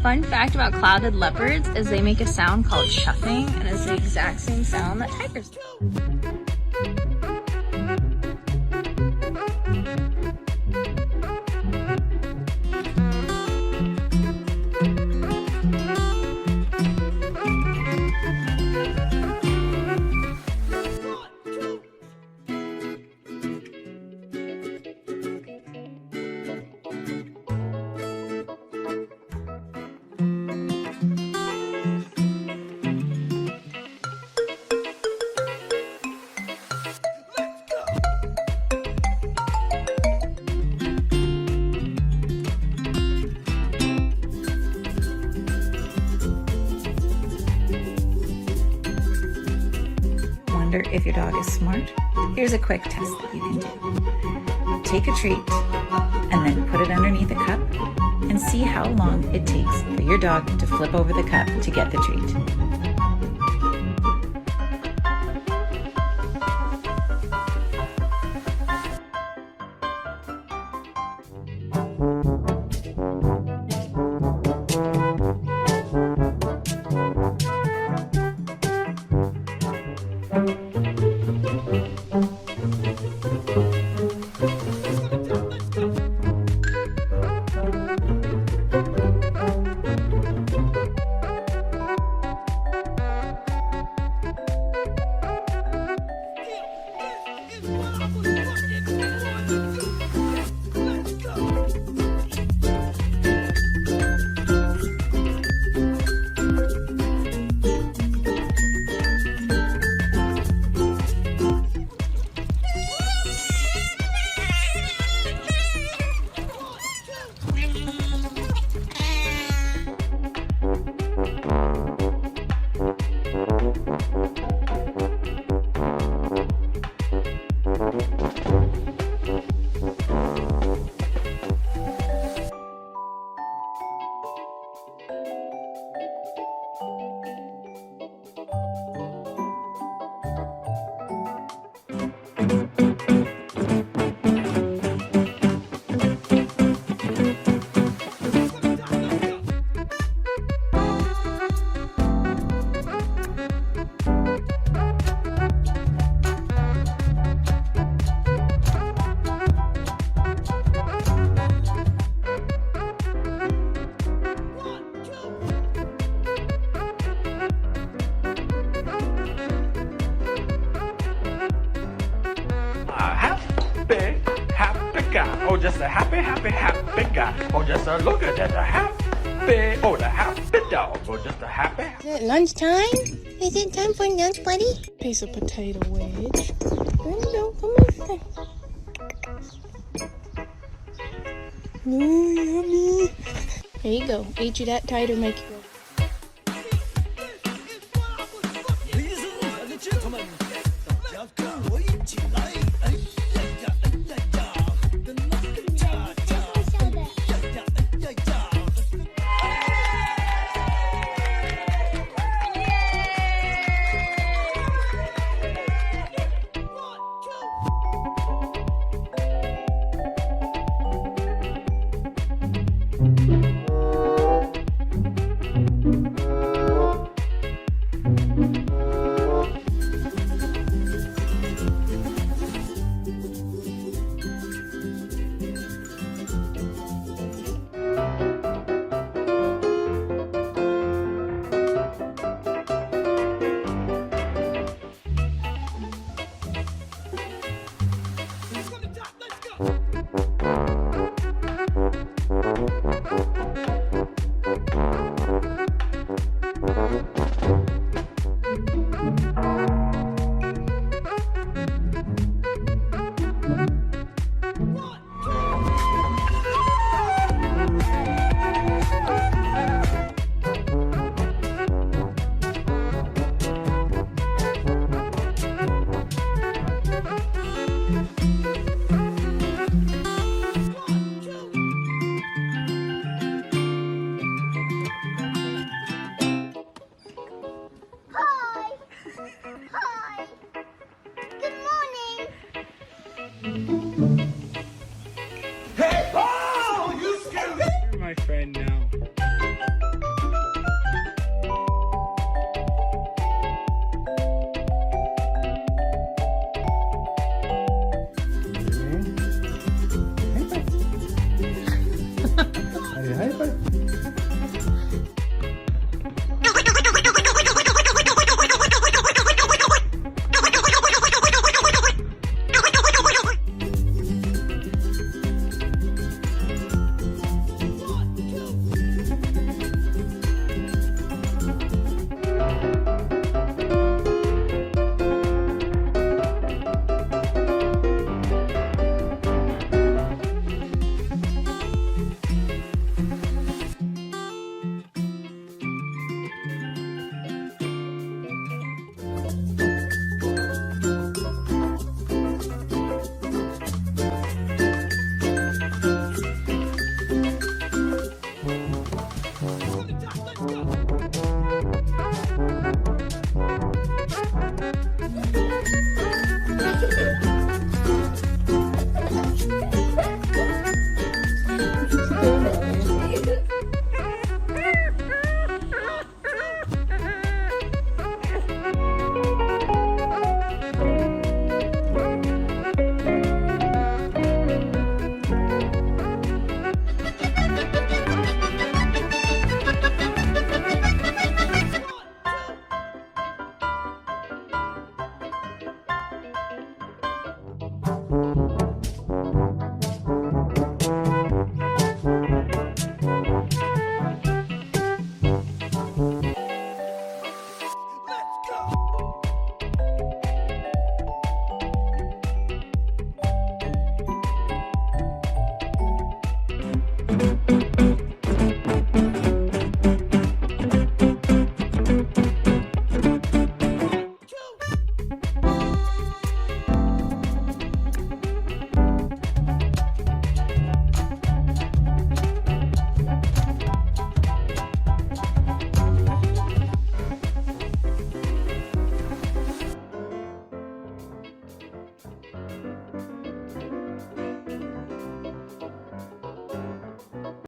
Fun fact about clouded leopards is they make a sound called chuffing, and it's the exact same sound that tigers do. Wonder if your dog is smart? Here's a quick test that you can do. Take a treat and then put it underneath a cup and see how long it takes for your dog to flip over the cup to get the treat. Oh, just a happy, happy, happy guy. Oh, just a look at that, a happy, oh, the happy dog. Oh, just a happy. Is it lunchtime? Is it time for lunch, buddy? Piece of potato wedge. There you go. Come on. Ooh, yummy. There you go. Eat you that tight or make you go. my friend now.